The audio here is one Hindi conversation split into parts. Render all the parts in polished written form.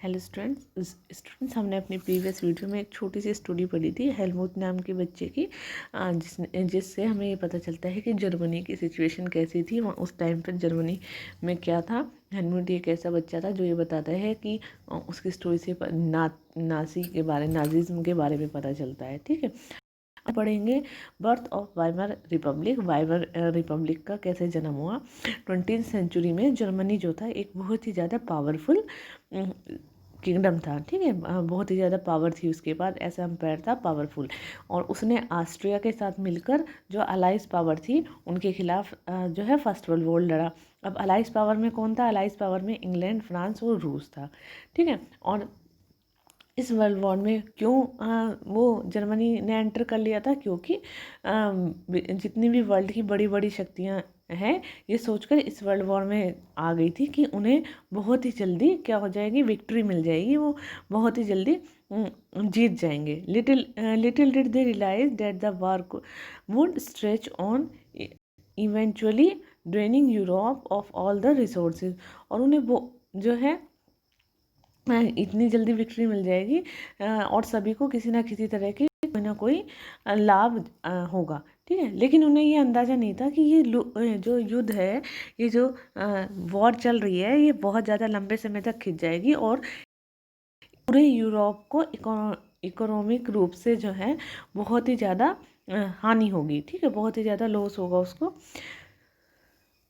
हेलो स्टूडेंट्स हमने अपनी प्रीवियस वीडियो में एक छोटी सी स्टोरी पढ़ी थी हेलमुट नाम के बच्चे की, जिससे हमें ये पता चलता है कि जर्मनी की सिचुएशन कैसी थी वहाँ उस टाइम पर जर्मनी में क्या था। हेलमुट एक ऐसा बच्चा था जो ये बताता है कि उसकी स्टोरी से नाजिज्म के बारे में पता चलता है। ठीक है, अब पढ़ेंगे birth of Weimar Republic. Weimar Republic का कैसे जन्म हुआ। 20th सेंचुरी में जर्मनी जो था एक बहुत ही ज़्यादा पावरफुल किंगडम था। ठीक है, बहुत ही ज़्यादा पावर थी उसके पास, ऐसा एम्पायर था पावरफुल, और उसने ऑस्ट्रिया के साथ मिलकर जो अलाइज पावर थी उनके खिलाफ जो है फर्स्ट वर्ल्ड वॉर लड़ा। अब अलाइज पावर में कौन था? अलाइज पावर में इंग्लैंड, फ्रांस और रूस था। ठीक है, और इस वर्ल्ड वॉर में क्यों वो जर्मनी ने एंटर कर लिया था? क्योंकि जितनी भी वर्ल्ड की बड़ी बड़ी शक्तियाँ हैं ये सोचकर इस वर्ल्ड वॉर में आ गई थी कि उन्हें बहुत ही जल्दी क्या हो जाएगी, विक्ट्री मिल जाएगी, वो बहुत ही जल्दी जीत जाएंगे। Little did they realise that the war would stretch on eventually draining Europe of all the resources. और उन्हें वो जो है इतनी जल्दी विक्ट्री मिल जाएगी और सभी को किसी ना किसी तरह की कोई ना कोई लाभ होगा। ठीक है, लेकिन उन्हें ये अंदाज़ा नहीं था कि ये जो युद्ध है, ये जो वॉर चल रही है, ये बहुत ज़्यादा लंबे समय तक खिंच जाएगी और पूरे यूरोप को इकोनॉमिक रूप से जो है बहुत ही ज़्यादा हानि होगी। ठीक है, बहुत ही ज़्यादा लॉस होगा उसको।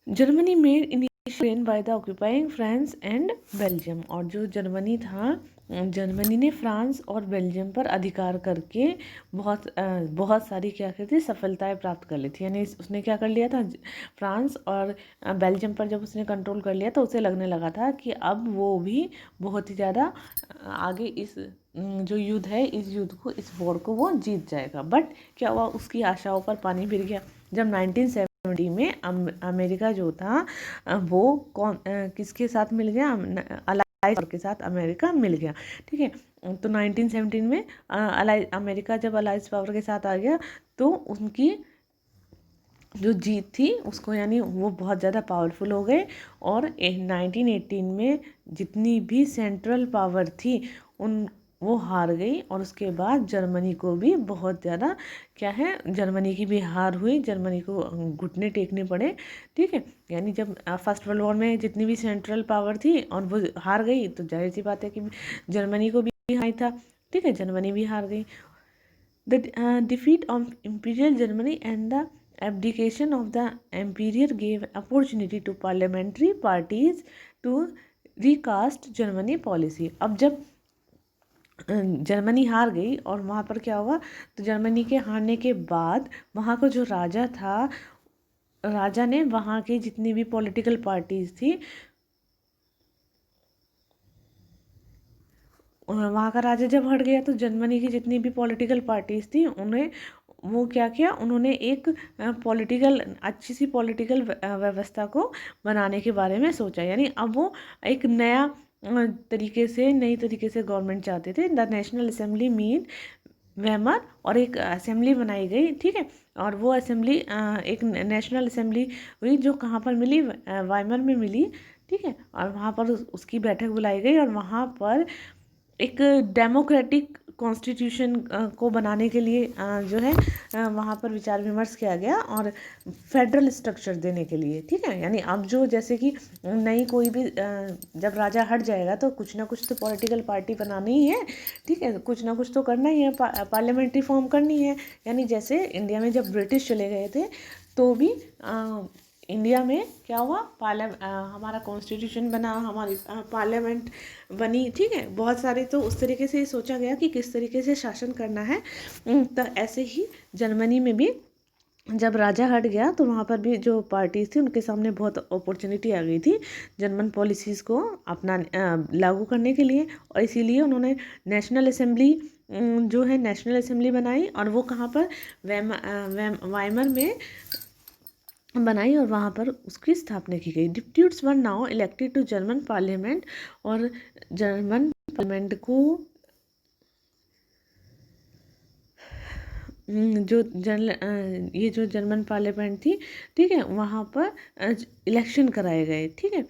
जर्मनी में initial by the occupying France and Belgium. और जो जर्मनी था, जर्मनी ने फ्रांस और बेल्जियम पर अधिकार करके बहुत सारी क्या कहते सफलताएं प्राप्त कर ली थी। यानी उसने क्या कर लिया था, फ्रांस और बेल्जियम पर जब उसने कंट्रोल कर लिया तो उसे लगने लगा था कि अब वो भी बहुत ही ज़्यादा आगे इस जो युद्ध है, इस युद्ध को, इस वॉर को वो जीत जाएगा। बट क्या हुआ, उसकी आशाओं पर पानी फिर गया। जब 1970 में अमेरिका जो था वो किसके साथ मिल गया? अलाइज के साथ अमेरिका मिल गया। ठीक है, तो 1917 में अमेरिका जब अलाइज पावर के साथ आ गया तो उनकी जो जीत थी उसको, यानी वो बहुत ज़्यादा पावरफुल हो गए। और 1918 में जितनी भी सेंट्रल पावर थी उन वो हार गई, और उसके बाद जर्मनी को भी बहुत ज़्यादा क्या है, जर्मनी की भी हार हुई, जर्मनी को घुटने टेकने पड़े। ठीक है, यानी जब फर्स्ट वर्ल्ड वॉर में जितनी भी सेंट्रल पावर थी और वो हार गई तो जाहिर सी बात है कि जर्मनी को भी हाई था। ठीक है, जर्मनी भी हार गई। The defeat of imperial Germany and the abdication of the emperor gave opportunity to parliamentary parties to recast Germany policy। अब जब जर्मनी हार गई और वहाँ पर क्या हुआ, तो जर्मनी के हारने के बाद वहाँ का जो राजा था, राजा ने वहाँ की जितनी भी पॉलिटिकल पार्टीज थी, वहाँ का राजा जब हट गया तो जर्मनी की जितनी भी पॉलिटिकल पार्टीज थी उन्हें वो क्या किया, उन्होंने एक अच्छी सी पॉलिटिकल व्यवस्था को बनाने के बारे में सोचा। यानी अब वो एक नई तरीके से गवर्नमेंट चाहते थे। The national assembly meet Weimar, और एक असेंबली बनाई गई। ठीक है, और वो असेंबली एक नेशनल असेंबली हुई जो कहाँ पर मिली, वाइमर में मिली। ठीक है, और वहाँ पर उसकी बैठक बुलाई गई और वहाँ पर एक डेमोक्रेटिक कॉन्स्टिट्यूशन को बनाने के लिए जो है वहाँ पर विचार विमर्श किया गया, और फेडरल स्ट्रक्चर देने के लिए। ठीक है, यानी अब जो जैसे कि नई कोई भी जब राजा हट जाएगा तो कुछ ना कुछ तो पॉलिटिकल पार्टी बनानी ही है। ठीक है, कुछ ना कुछ तो करना ही है, पार्लियामेंट्री फॉर्म करनी है। यानी जैसे इंडिया में जब ब्रिटिश चले गए थे तो भी इंडिया में क्या हुआ, हमारा कॉन्स्टिट्यूशन बना, हमारी पार्लियामेंट बनी। ठीक है, बहुत सारे तो उस तरीके से सोचा गया कि किस तरीके से शासन करना है। तो ऐसे ही जर्मनी में भी जब राजा हट गया तो वहाँ पर भी जो पार्टीज थी उनके सामने बहुत अपॉर्चुनिटी आ गई थी जर्मन पॉलिसीज़ को अपना लागू करने के लिए, और इसीलिए उन्होंने नेशनल असेंबली जो है नेशनल असेंबली बनाई, और वो कहाँ पर वाइमर में बनाई, और वहाँ पर उसकी स्थापना की गई। Deputies were now elected to German parliament, और जर्मन पार्लियामेंट को ये जो जर्मन पार्लियामेंट थी, ठीक है, वहाँ पर इलेक्शन कराए गए। ठीक है,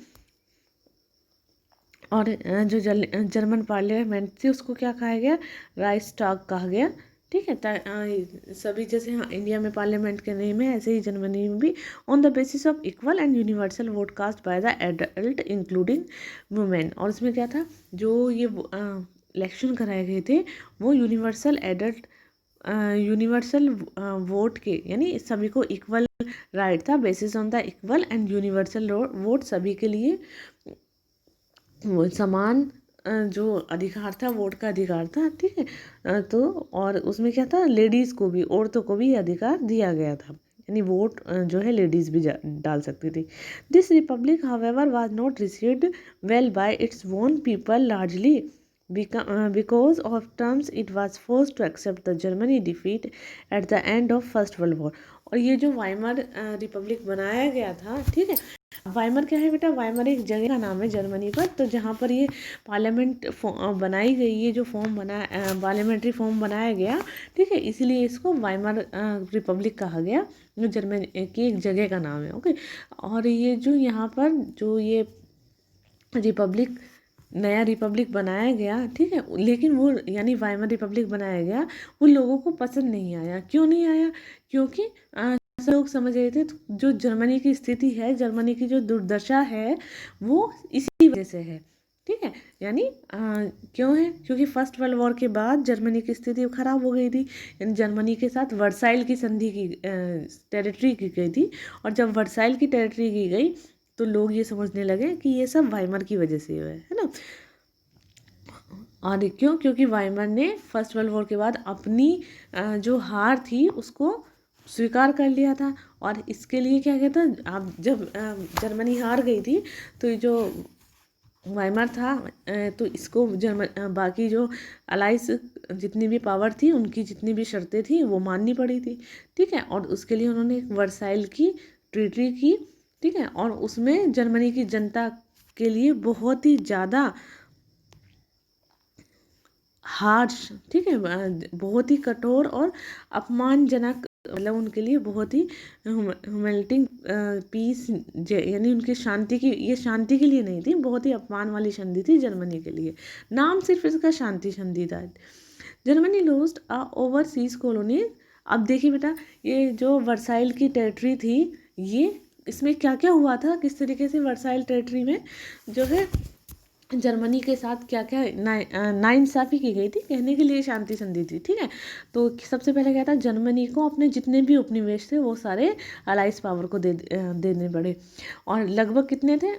और जो जर्मन पार्लियामेंट थी उसको क्या कहा गया, राइक्सटाग कहा गया। ठीक है, सभी जैसे हाँ इंडिया में पार्लियामेंट के नेम है, ऐसे ही जर्मनी में भी। On the basis of equal and universal vote cast by the adult including women. और उसमें क्या था, जो ये इलेक्शन कराए गए थे वो यूनिवर्सल वोट के, यानी सभी को इक्वल राइट था, basis on the equal and universal vote, सभी के लिए वो समान जो अधिकार था, वोट का अधिकार था। ठीक है, तो और उसमें क्या था, लेडीज़ को भी, औरतों को भी अधिकार दिया गया था, यानी वोट जो है लेडीज़ भी डाल सकती थी। This Republic however was not received well bye its own people largely because of terms it was forced to accept the Germany defeat at the end of First World War। और ये जो वाइमर रिपब्लिक बनाया गया था, ठीक है, वाइमर क्या है बेटा, वाइमर एक जगह का नाम है जर्मनी पर, तो जहाँ पर ये पार्लियामेंट बनाई गई, ये जो फॉर्म बना पार्लियामेंट्री फॉर्म बनाया गया, ठीक है, इसीलिए इसको वाइमर रिपब्लिक कहा गया, जो जर्मनी की एक जगह का नाम है। ओके, और ये जो यहाँ पर जो ये रिपब्लिक, नया रिपब्लिक बनाया गया, ठीक है, लेकिन वो यानी वाइमर रिपब्लिक बनाया गया, वो लोगों को पसंद नहीं आया। क्यों नहीं आया, क्योंकि लोग समझ रहे थे जो जर्मनी की स्थिति है, जर्मनी की जो दुर्दशा है वो इसी वजह से है। ठीक है, यानी क्यों है, क्योंकि फर्स्ट वर्ल्ड वॉर के बाद जर्मनी की स्थिति खराब हो गई थी, यानी जर्मनी के साथ वर्साइल की संधि की टेरिटरी की गई थी, और जब वर्साइल की टेरिटरी की गई तो लोग ये समझने लगे कि ये सब वाइमर की वजह से है ना। और क्यों, क्योंकि वाइमर ने फर्स्ट वर्ल्ड वॉर के बाद अपनी जो हार थी उसको स्वीकार कर लिया था, और इसके लिए क्या कहता, अब जब जर्मनी हार गई थी तो ये जो वाइमर था तो इसको बाकी जो अलाइस जितनी भी पावर थी, उनकी जितनी भी शर्तें थी वो माननी पड़ी थी। ठीक है, और उसके लिए उन्होंने एक वर्साइल की ट्रीटी की। ठीक है, और उसमें जर्मनी की जनता के लिए बहुत ही ज़्यादा हार्श, ठीक है, बहुत ही कठोर और अपमानजनक, मतलब उनके लिए बहुत ही ह्यूमैनिटिंग पीस, यानी उनकी शांति की, ये शांति के लिए नहीं थी, बहुत ही अपमान वाली संधि थी जर्मनी के लिए। नाम सिर्फ इसका शांति संधि था। Germany lost a overseas colony. अब देखिए बेटा, ये जो वर्साइल की टेरिटरी थी, ये इसमें क्या क्या हुआ था, किस तरीके से वर्साइल टेरिटरी में जो है जर्मनी के साथ क्या क्या नाइंसाफ़ी की गई थी, कहने के लिए शांति संधि थी। ठीक है, तो सबसे पहले क्या था, जर्मनी को अपने जितने भी उपनिवेश थे वो सारे अलाइज पावर को देने पड़े, और लगभग कितने थे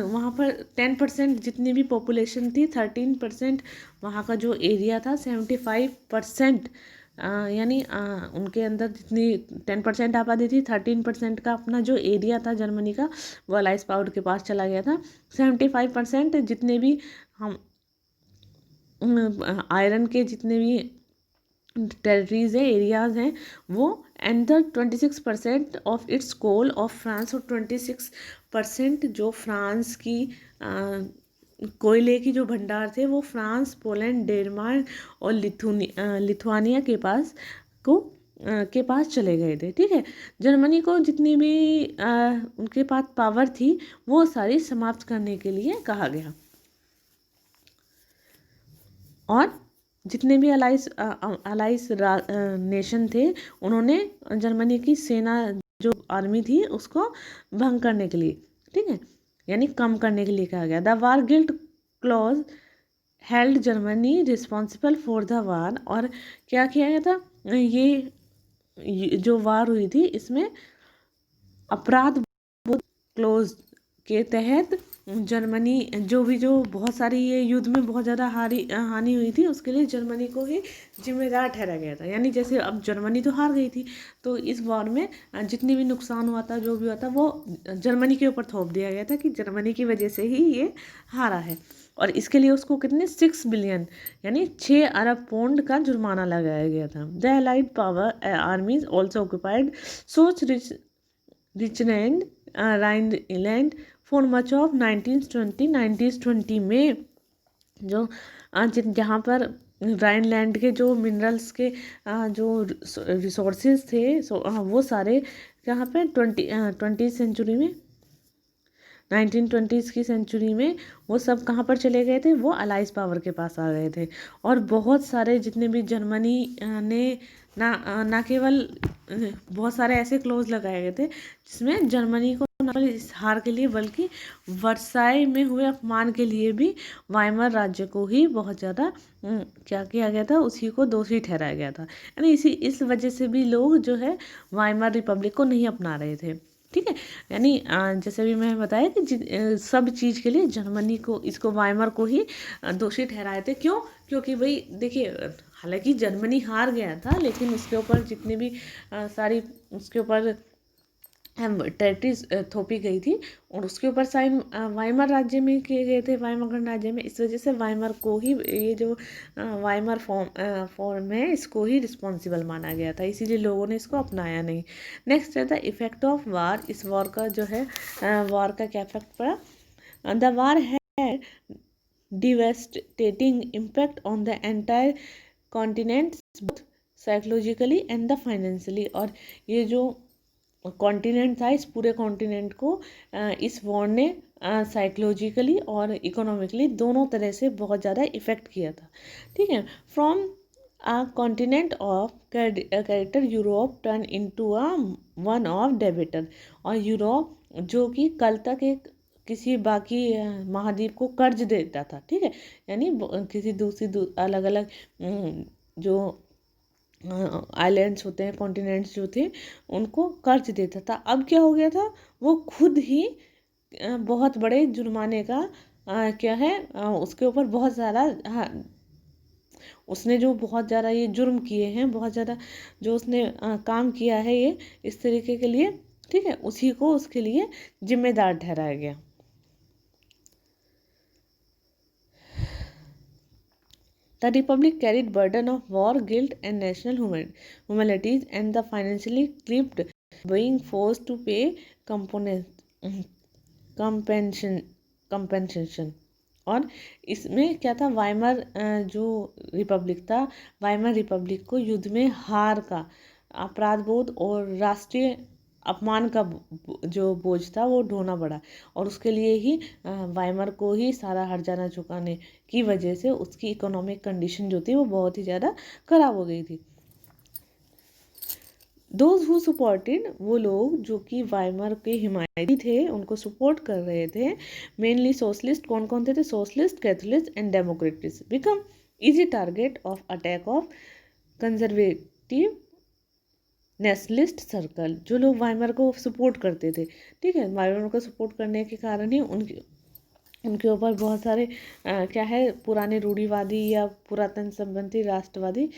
वहाँ पर 10% जितनी भी पॉपुलेशन थी, 13% वहाँ का जो एरिया था, 75% यानी उनके अंदर जितनी 10% आबादी थी, 13% का अपना जो एरिया था जर्मनी का, वो अलाइस पावर के पास चला गया था। 75% जितने भी हम आयरन के जितने भी टेरिटरीज हैं, एरियाज हैं वो, and the 26% of its coal of France, और 26% जो फ्रांस की कोयले की जो भंडार थे वो फ्रांस, पोलैंड, डेनमार्क और लिथुआनिया के पास के पास चले गए थे। ठीक है, जर्मनी को जितनी भी उनके पास पावर थी वो सारी समाप्त करने के लिए कहा गया, और जितने भी अलाइस नेशन थे उन्होंने जर्मनी की सेना, जो आर्मी थी, उसको भंग करने के लिए, ठीक है, यानी कम करने के लिए कहा गया। The war guilt clause held Germany responsible for the war. और क्या किया गया था, ये जो वार हुई थी इसमें अपराध क्लोज के तहत जर्मनी जो बहुत सारी ये युद्ध में बहुत ज़्यादा हानि हुई थी, उसके लिए जर्मनी को ही जिम्मेदार ठहरा गया था। यानी जैसे अब जर्मनी तो हार गई थी, तो इस वॉर में जितनी भी नुकसान हुआ था, जो भी हुआ था, वो जर्मनी के ऊपर थोप दिया गया था कि जर्मनी की वजह से ही ये हारा है, और इसके लिए उसको कितने 6 बिलियन यानी 6 अरब पौंड का जुर्माना लगाया गया था। The allied power armies also occupied such Richland Rhineland for much of 1920 में, जो जहाँ पर राइनलैंड के जो मिनरल्स के जो रिसोर्सेज थे, वो सारे यहाँ पे 20वीं सेंचुरी में 1920s की सेंचुरी में वो सब कहाँ पर चले गए थे, वो अलाइज पावर के पास आ गए थे। और बहुत सारे जितने भी जर्मनी ने ना केवल बहुत सारे ऐसे क्लोज लगाए गए थे जिसमें जर्मनी को न केवल इस हार के लिए बल्कि वर्साई में हुए अपमान के लिए भी वाइमर राज्य को ही बहुत ज़्यादा क्या किया गया था, उसी को दोषी ठहराया गया था। यानी इस वजह से भी लोग जो है वाइमर रिपब्लिक को नहीं अपना रहे थे। ठीक है, यानी जैसे भी मैं बताया कि सब चीज़ के लिए जर्मनी को, इसको वाइमर को ही दोषी ठहराए थे। क्यों? क्योंकि भाई देखिए, हालांकि जर्मनी हार गया था लेकिन उसके ऊपर जितने भी सारी उसके ऊपर टेरिटरीज थोपी गई थी और उसके ऊपर साइन वाइमर राज्य में किए गए थे, वाइमर गणराज्य में। इस वजह से वाइमर को ही, ये जो वाइमर फॉर्म है, इसको ही रिस्पॉन्सिबल माना गया था, इसीलिए लोगों ने इसको अपनाया नहीं। नेक्स्ट है द इफेक्ट ऑफ वार। इस वॉर का जो है वॉर का क्या इफेक्ट पड़ा। द वार है devastating impact on the entire continent both psychologically and the financially। और ये जो कॉन्टिनेंट था, इस पूरे कॉन्टिनेंट को इस वॉर ने साइकोलॉजिकली और इकोनॉमिकली दोनों तरह से बहुत ज़्यादा इफ़ेक्ट किया था। ठीक है, from a continent of character Europe turn into a one of debtor. और यूरोप जो कि कल तक एक किसी बाकी महाद्वीप को कर्ज देता था, ठीक है, यानी किसी दूसरी अलग अलग जो आइलैंड्स होते हैं, कॉन्टिनेंट्स जो थे, उनको कर्ज देता था। अब क्या हो गया था, वो खुद ही बहुत बड़े जुर्माने का क्या है उसके ऊपर बहुत ज़्यादा उसने जो बहुत ज़्यादा ये जुर्म किए हैं, बहुत ज़्यादा जो उसने काम किया है ये इस तरीके के लिए, ठीक है, उसी को उसके लिए जिम्मेदार ठहराया गया। The Republic carried burden of war, guilt, and national humanities, and the financially clipped, being forced to pay compensation। और इसमें क्या था, वाइमर जो रिपब्लिक था, वाइमर रिपब्लिक को युद्ध में हार का अपराध बोध और राष्ट्रीय अपमान का जो बोझ था वो ढोना पड़ा। और उसके लिए ही वाइमर को ही सारा हर्जाना चुकाने की वजह से उसकी इकोनॉमिक कंडीशन जो थी वो बहुत ही ज़्यादा खराब हो गई थी। दोज हु सपोर्टेड, वो लोग जो कि वाइमर के हिमायती थे, उनको सपोर्ट कर रहे थे, मेनली सोशलिस्ट। कौन कौन थे? Socialist, Catholic and democratics become easy target of attack of conservative nationalist circle. जो लोग वाइमर को सपोर्ट करते थे, ठीक है, वाइमर को सपोर्ट करने के कारण ही उनके ऊपर बहुत सारे क्या है, पुराने रूढ़िवादी या पुरातन संबंधी राष्ट्रवादी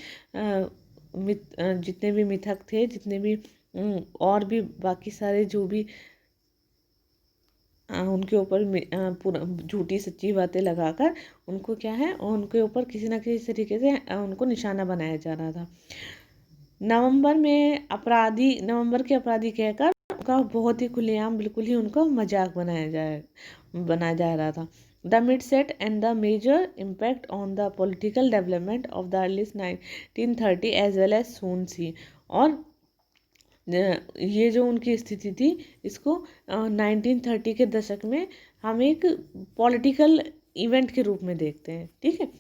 जितने भी मिथक थे, जितने भी और भी बाकी सारे जो भी उनके ऊपर पूरा झूठी सच्ची बातें लगाकर उनको क्या है, उनके ऊपर किसी ना किसी तरीके से उनको निशाना बनाया जा रहा था। नवंबर के अपराधी कहकर उनका बहुत ही खुलेआम बिल्कुल ही उनका मजाक बनाया जा रहा था। The mid set and the major impact on the political development of the early 1930 as well as soon see. और ये जो उनकी स्थिति थी, इसको 1930 के दशक में हम एक पॉलिटिकल इवेंट के रूप में देखते हैं, ठीक है।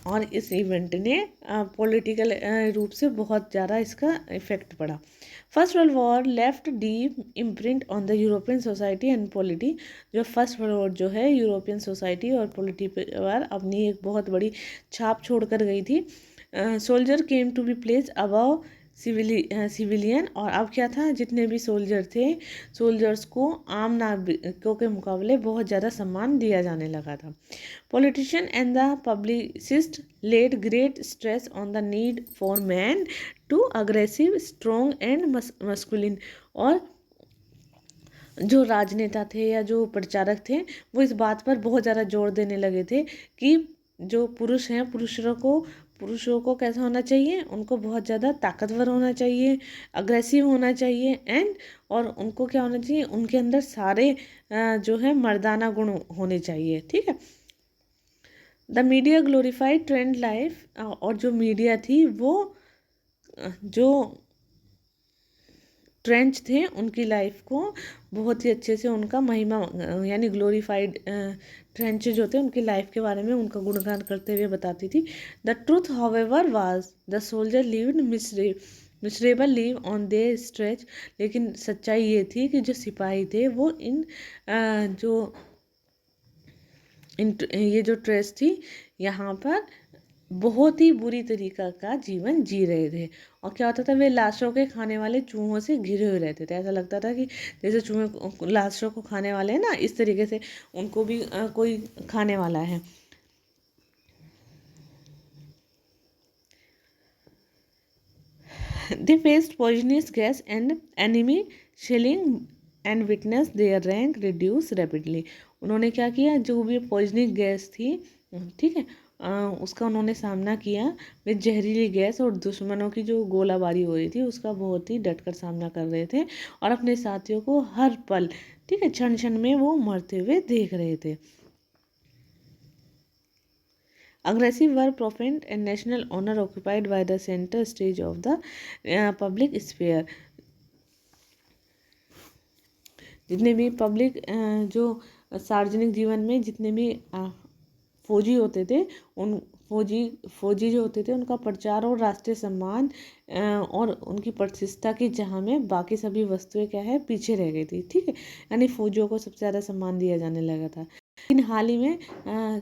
और इस इवेंट ने पॉलिटिकल रूप से बहुत ज़्यादा इसका इफेक्ट पड़ा। First world war left deep imprint on the European society and polity. जो फर्स्ट वर्ल्ड वॉर जो है यूरोपियन सोसाइटी और पॉलिटी पर अपनी एक बहुत बड़ी छाप छोड़ कर गई थी। Soldier came to be place above civilian. और अब क्या था, जितने भी सोल्जर थे, सोल्जर्स को आम नागरिकों के मुकाबले बहुत ज़्यादा सम्मान दिया जाने लगा था। Politician and the publicist laid great stress on the need for men to aggressive, strong and masculine। और जो राजनेता थे या जो प्रचारक थे, वो इस बात पर बहुत ज़्यादा जोर देने लगे थे कि जो पुरुष हैं, पुरुषों को कैसा होना चाहिए, उनको बहुत ज़्यादा ताकतवर होना चाहिए, अग्रेसिव होना चाहिए और उनको क्या होना चाहिए, उनके अंदर सारे जो है मर्दाना गुण होने चाहिए, ठीक है। The media glorified trend life. और जो मीडिया थी वो जो ट्रेंच थे उनकी लाइफ को बहुत ही अच्छे से उनका महिमा यानी ग्लोरीफाइड ट्रेंच जो थे उनकी लाइफ के बारे में उनका गुणगान करते हुए बताती थी। The truth however was the soldier lived miserable live on they stretch. लेकिन सच्चाई ये थी कि जो सिपाही थे वो ये जो ट्रेस थी यहाँ पर बहुत ही बुरी तरीका का जीवन जी रहे थे। और क्या होता था, वे लाशों के खाने वाले चूहों से घिरे हुए रहते थे। ऐसा लगता था कि जैसे चूहे लाशों को खाने वाले हैं ना, इस तरीके से उनको भी कोई खाने वाला है। They faced poisonous gas and enemy shelling and witnessed their rank reduce rapidly। उन्होंने क्या किया, जो भी पॉइजनिक गैस थी, ठीक है, उसका उन्होंने सामना किया। वे जहरीली गैस और दुश्मनों की जो गोलाबारी हो रही थी उसका बहुत ही डटकर सामना कर रहे थे और अपने साथियों को हर पल, ठीक है, क्षण क्षण में वो मरते हुए देख रहे थे। Aggressive were profaned and national honor occupied by the center stage of the public sphere। जितने भी पब्लिक जो सार्वजनिक जीवन में जितने भी फौजी होते थे, उन फौजी जो होते थे उनका प्रचार और राष्ट्रीय सम्मान और उनकी प्रतिष्ठा की जहाँ में बाकी सभी वस्तुएं क्या है, पीछे रह गई थी। ठीक है, यानी फौजियों को सबसे ज़्यादा सम्मान दिया जाने लगा था। लेकिन हाल ही में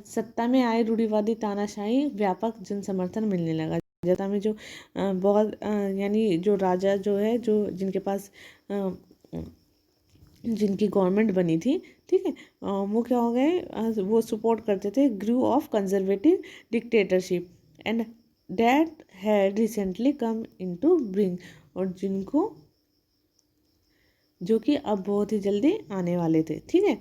सत्ता में आए रूढ़िवादी तानाशाही व्यापक जन समर्थन मिलने लगा। जनता में जो बहुत यानी जो राजा जो है, जो जिनके पास जिनकी गवर्नमेंट बनी थी, ठीक है, वो क्या हो गए, वो सपोर्ट करते थे grew of conservative dictatorship and that had recently come into bring. और जिनको जो कि अब बहुत ही जल्दी आने वाले थे, ठीक है,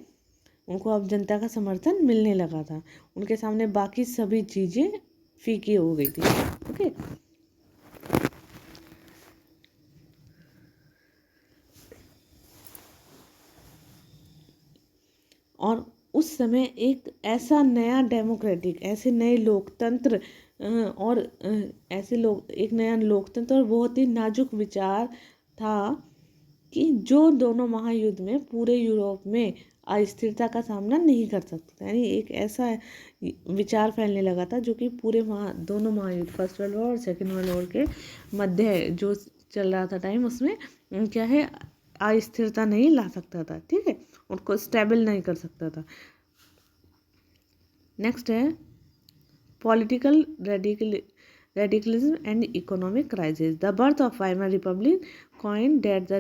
उनको अब जनता का समर्थन मिलने लगा था। उनके सामने बाकी सभी चीज़ें फीकी हो गई थी। ओके, और उस समय एक ऐसा नया डेमोक्रेटिक, ऐसे नए लोकतंत्र और ऐसे लोग एक नया लोकतंत्र और बहुत ही नाजुक विचार था कि जो दोनों महायुद्ध में पूरे यूरोप में अस्थिरता का सामना नहीं कर सकता था। यानी एक ऐसा विचार फैलने लगा था जो कि पूरे दोनों महायुद्ध, फर्स्ट वर्ल्ड वॉर और सेकेंड वर्ल्ड वॉर के मध्य जो चल रहा था टाइम, उसमें क्या है, अस्थिरता नहीं ला सकता था। ठीक है, उनको स्टेबल नहीं कर सकता था। नेक्स्ट है political radicalism and economic crisis। The birth of Weimar Republic coined that the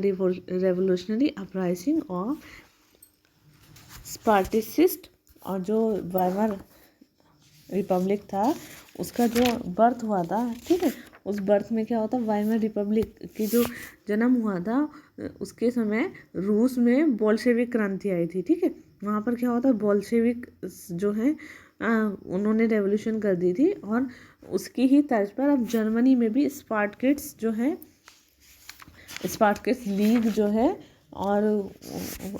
revolutionary uprising of Spartacists। और जो वाइमर रिपब्लिक था उसका जो बर्थ हुआ था, ठीक है, उस बर्थ में क्या होता, वाइमर रिपब्लिक की जो जन्म हुआ था उसके समय रूस में बोल्शेविक क्रांति आई थी। ठीक है, वहाँ पर क्या होता, बोल्शेविक जो है उन्होंने रेवोल्यूशन कर दी थी और उसकी ही तर्ज पर अब जर्मनी में भी स्पार्टकिट्स जो है, स्पार्टकिट्स लीग जो है, और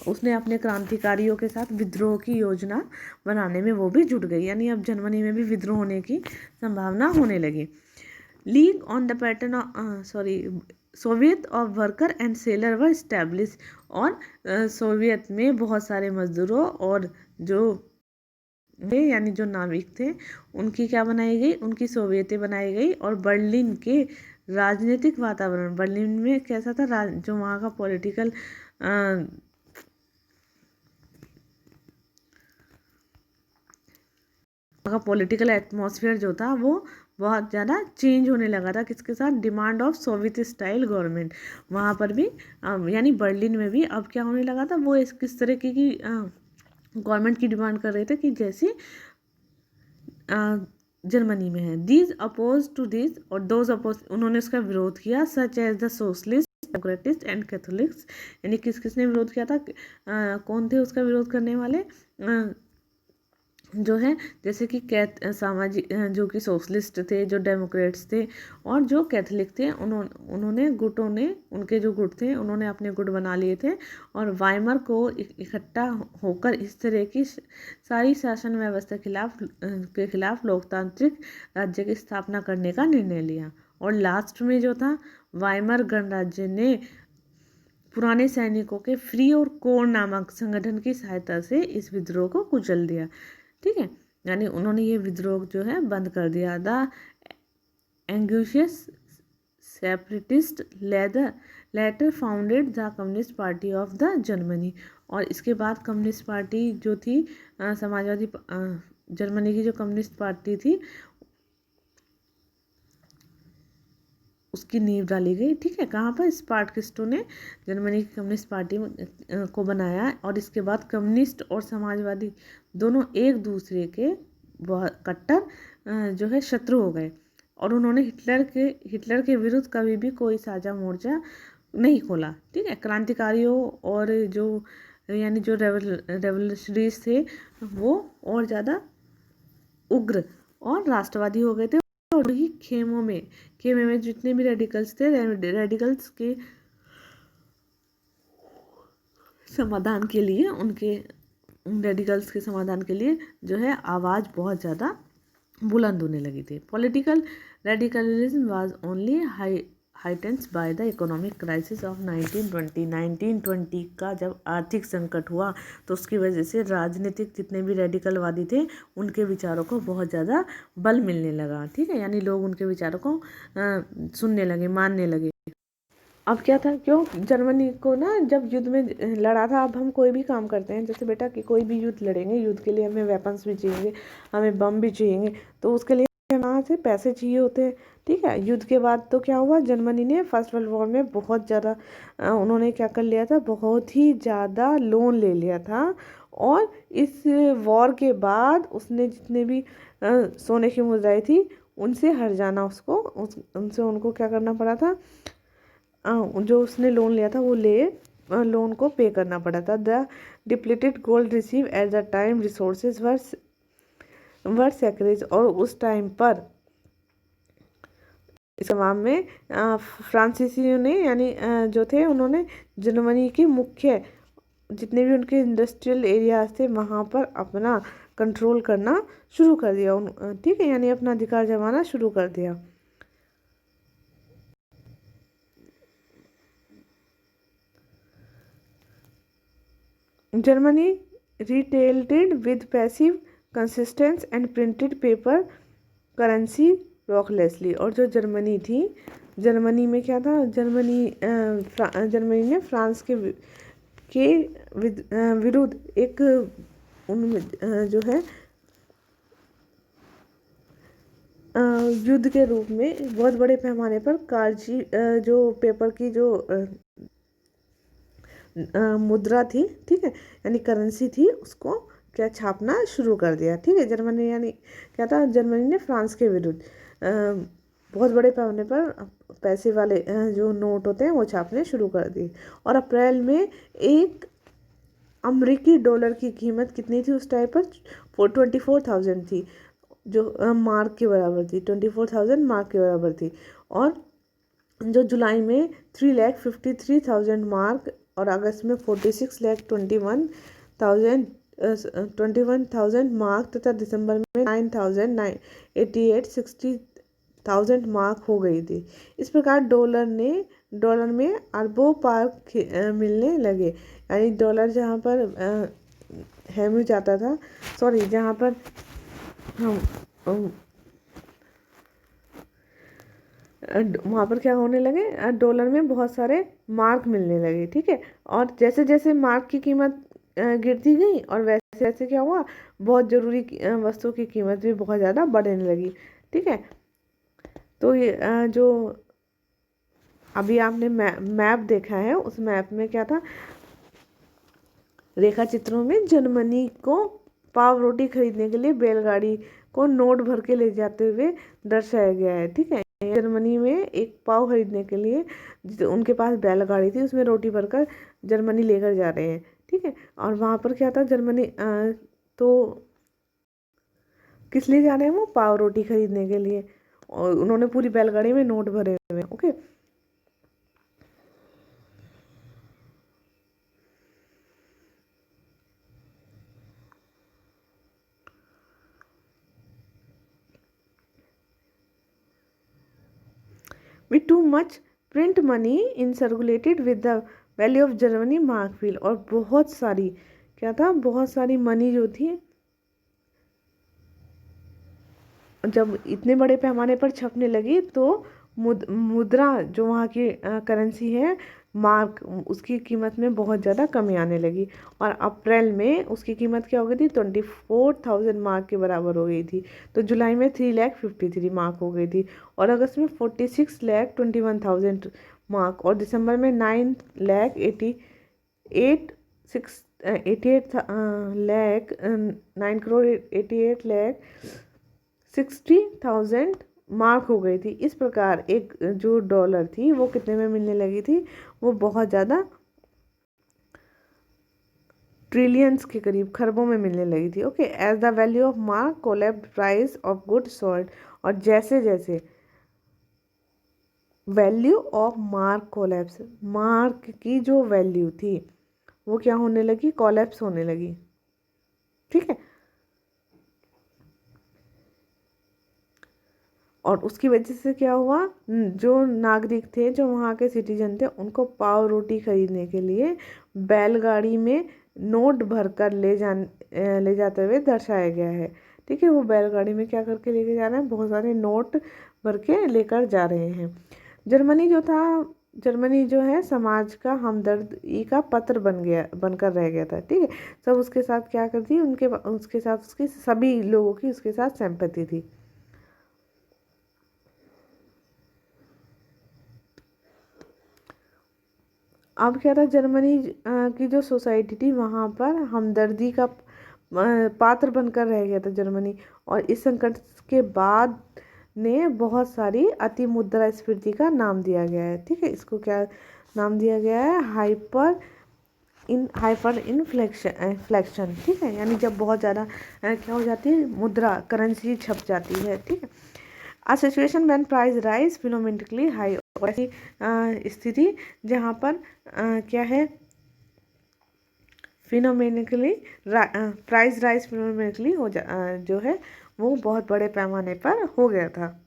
उसने अपने क्रांतिकारियों के साथ विद्रोह की योजना बनाने में वो भी जुट गई। यानी अब जर्मनी में भी विद्रोह होने की संभावना होने लगी। League on the pattern Soviet of worker and seller were establish. और सोवियत में बहुत सारे मजदूरों और जो यानी जो नाविक थे उनकी क्या बनाई गई, उनकी सोवियतें बनाई गई। और बर्लिन के राजनीतिक वातावरण, बर्लिन में कैसा था, जो वहाँ का पॉलिटिकल एटमॉस्फेयर जो था वो बहुत ज़्यादा चेंज होने लगा था। किसके साथ, demand of Soviet style government. वहाँ पर भी यानी बर्लिन में भी अब क्या होने लगा था, वो किस तरह की गवर्नमेंट की डिमांड कर रहे थे कि जैसे जर्मनी में है। दीज अपोज टू दिस और दोज अपोज, उन्होंने उसका विरोध किया। Such as the socialist, democratist and Catholics. यानी किसने विरोध किया था, कौन थे उसका विरोध करने वाले, जो है जैसे कि सामाजिक, जो कि सोशलिस्ट थे, जो डेमोक्रेट्स थे और जो कैथोलिक थे, उन्होंने गुटों ने, उनके जो गुट थे उन्होंने अपने गुट बना लिए थे और वाइमर को इकट्ठा होकर इस तरह की सारी शासन व्यवस्था के खिलाफ लोकतांत्रिक राज्य की स्थापना करने का निर्णय लिया। और लास्ट में जो था, वाइमर गणराज्य ने पुराने सैनिकों के फ्री और कोर नामक संगठन की सहायता से इस विद्रोह को कुचल दिया। ठीक है, यानी उन्होंने ये विद्रोह जो है बंद कर दिया। द एंग्यूशियस separatist later founded the communist party of the Germany. और इसके बाद कम्युनिस्ट पार्टी जो थी समाजवादी जर्मनी की जो कम्युनिस्ट पार्टी थी उसकी नींव डाली गई। ठीक है, कहाँ पर? स्पार्टकिस्टों ने जर्मनी की कम्युनिस्ट पार्टी को बनाया और इसके बाद कम्युनिस्ट और समाजवादी दोनों एक दूसरे के बहुत कट्टर जो है शत्रु हो गए और उन्होंने हिटलर के विरुद्ध कभी भी कोई साझा मोर्चा नहीं खोला। ठीक है, क्रांतिकारियों और जो यानी जो रेवोल्यूशनरीज थे वो और ज़्यादा उग्र और राष्ट्रवादी हो गए थे और ही खेमे में जितने भी रेडिकल्स थे, रेडिकल्स के समाधान के लिए रेडिकल्स के समाधान के लिए जो है आवाज़ बहुत ज़्यादा बुलंद होने लगी थी। Political radicalism was only heightens by the economic crisis of 1920 का जब आर्थिक संकट हुआ तो उसकी वजह से राजनीतिक जितने भी रेडिकलवादी थे उनके विचारों को बहुत ज़्यादा बल मिलने लगा। ठीक है, यानी लोग उनके विचारों को सुनने लगे, मानने लगे। अब क्या था, क्यों जर्मनी को ना जब युद्ध में लड़ा था, अब हम कोई भी काम करते हैं जैसे बेटा कि कोई भी युद्ध लड़ेंगे, युद्ध के लिए हमें वेपन्स भी चाहिए, हमें बम भी चाहिए, तो उसके लिए कहाँ से पैसे चाहिए होते हैं। ठीक है, युद्ध के बाद तो क्या हुआ, जर्मनी ने फर्स्ट वर्ल्ड वॉर में बहुत ज़्यादा उन्होंने क्या कर लिया था, बहुत ही ज़्यादा लोन ले लिया था और इस वॉर के बाद उसने जितने भी सोने की मुद्राएं थी उनसे हट जाना उसको उनसे उनको क्या करना पड़ा था, जो उसने लोन लिया था वो लोन को पे करना पड़ा था। The depleted gold receive at the time resources were सैक्रेज। और उस टाइम पर इस जवाब में फ्रांसीसियों ने यानी जो थे उन्होंने जर्मनी के मुख्य जितने भी उनके इंडस्ट्रियल एरियाज थे वहाँ पर अपना कंट्रोल करना शुरू कर दिया। ठीक है, यानी अपना अधिकार जमाना शुरू कर दिया। Germany retaliated with passive consistence and printed paper currency ruthlessly। और जो जर्मनी थी, जर्मनी में क्या था, जर्मनी ने फ्रांस के विरुद्ध एक जो है युद्ध के रूप में बहुत बड़े पैमाने पर कागजी जो पेपर की जो मुद्रा थी, ठीक है, यानी करेंसी थी, उसको क्या छापना शुरू कर दिया। ठीक है, जर्मनी यानी क्या था, जर्मनी ने फ्रांस के विरुद्ध बहुत बड़े पैमाने पर पैसे वाले जो नोट होते हैं वो छापने शुरू कर दिए। और अप्रैल में एक अमेरिकी डॉलर की कीमत कितनी थी उस टाइम पर, 24,000 थी, जो मार्क के बराबर थी, 24,000 मार्क के बराबर थी। और जो जुलाई में 3,53,000 मार्क और अगस्त में 46,21,000 मार्क तथा दिसंबर में 9,088,60,000 मार्क हो गई थी। इस प्रकार डॉलर में अरबों पार मिलने लगे। यानी डॉलर जहाँ पर हेमू जाता था, सॉरी जहाँ पर वहाँ पर क्या होने लगे, डॉलर में बहुत सारे मार्क मिलने लगे। ठीक है, और जैसे जैसे मार्क की कीमत गिरती गई और वैसे वैसे क्या हुआ, बहुत ज़रूरी वस्तुओं की कीमत भी बहुत ज़्यादा बढ़ने लगी। ठीक है, तो ये जो अभी आपने मैप देखा है, उस मैप में क्या था, रेखा चित्रों में जर्मनी को पाव रोटी खरीदने के लिए बैलगाड़ी को नोट भर के ले जाते हुए दर्शाया गया है। ठीक है, जर्मनी में एक पाव खरीदने के लिए उनके पास बैलगाड़ी थी, उसमें रोटी भरकर जर्मनी लेकर जा रहे हैं। ठीक है, और वहाँ पर क्या था, जर्मनी तो किस लिए जा रहे हैं, वो पाव रोटी खरीदने के लिए, और उन्होंने पूरी बैलगाड़ी में नोट भरे हुए हैं। Okay, with too much print money in circulated with the value of Germany mark feel, और बहुत सारी क्या था, बहुत सारी मनी जो थी जब इतने बड़े पैमाने पर छपने लगी तो मुद्रा जो वहाँ की करेंसी है मार्क, उसकी कीमत में बहुत ज़्यादा कमी आने लगी। और अप्रैल में उसकी कीमत क्या हो गई थी, 24,000 मार्क के बराबर हो गई थी। तो जुलाई में 3,53,000 मार्क हो गई थी, और अगस्त में 46,21,000 मार्क, और दिसंबर में 9,88,60,000 मार्क हो गई थी। इस प्रकार एक जो डॉलर थी वो कितने में मिलने लगी थी, वो बहुत ज़्यादा ट्रिलियंस के करीब, खरबों में मिलने लगी थी। Okay, as the value of mark collapse price of good sold, और जैसे जैसे value of mark collapse, mark की जो वैल्यू थी वो क्या होने लगी, कोलैप्स होने लगी। ठीक है, और उसकी वजह से क्या हुआ, जो नागरिक थे, जो वहाँ के सिटीजन थे, उनको पाव रोटी खरीदने के लिए बैलगाड़ी में नोट भरकर ले जाते हुए दर्शाया गया है। ठीक है, वो बैलगाड़ी में क्या करके लेके जा रहे हैं, बहुत सारे नोट भर के लेकर जा रहे हैं। जर्मनी जो था, जर्मनी जो है समाज का हमदर्दी का पत्र बनकर रह गया था। ठीक है, सब उसके साथ क्या करती, उसके साथ उसकी सभी लोगों की उसके साथ सिंपैथी थी। अब क्या था, जर्मनी की जो सोसाइटी थी वहाँ पर हमदर्दी का पात्र बनकर रह गया था जर्मनी। और इस संकट के बाद ने बहुत सारी अति मुद्रास्फीति का नाम दिया गया है। ठीक है, इसको क्या नाम दिया गया है, हाइपर इन्फ्लेक्शन। ठीक है, यानी जब बहुत ज़्यादा क्या हो जाती है, मुद्रा करेंसी छप जाती है। ठीक है, a situation when price rise phenomenally high, और ऐसी स्थिति जहाँ पर क्या है, फिनोमेनिकली प्राइस राइज फिनोमेनिकली जो है वो बहुत बड़े पैमाने पर हो गया था।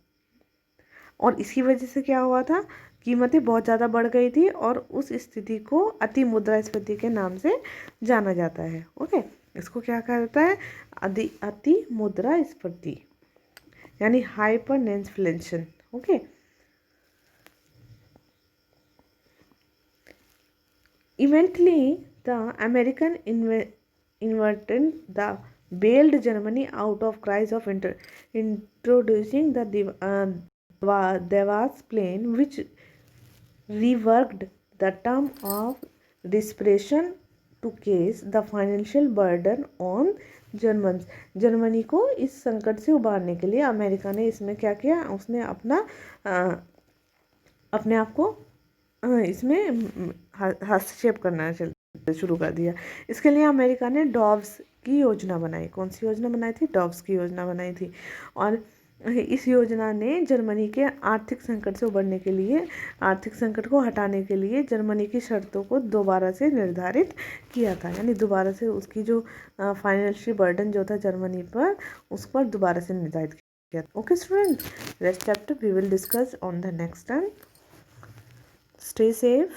और इसकी वजह से क्या हुआ था, कीमतें बहुत ज़्यादा बढ़ गई थी, और उस स्थिति को अति मुद्रास्फीति के नाम से जाना जाता है। ओके, इसको क्या कहता है, अति मुद्रास्फीति, यानी hyper inflation. Okay, eventually the American invented the bailed Germany out of crisis of introducing the Devas plane, which reworked the term of desperation to case the financial burden on German. Germany को इस संकट से उबारने के लिए अमेरिका ने इसमें क्या किया, उसने अपने आप को इसमें हस्तक्षेप करना शुरू कर दिया। इसके लिए अमेरिका ने डॉव्स की योजना बनाई। कौन सी योजना बनाई थी, डॉव्स की योजना बनाई थी। और इस योजना ने जर्मनी के आर्थिक संकट से उबरने के लिए, आर्थिक संकट को हटाने के लिए जर्मनी की शर्तों को दोबारा से निर्धारित किया था। यानी दोबारा से उसकी जो फाइनेंशियल बर्डन जो था जर्मनी पर, उस पर दोबारा से निर्धारित किया। Okay student, rest chapter we will discuss on the next time. Stay safe.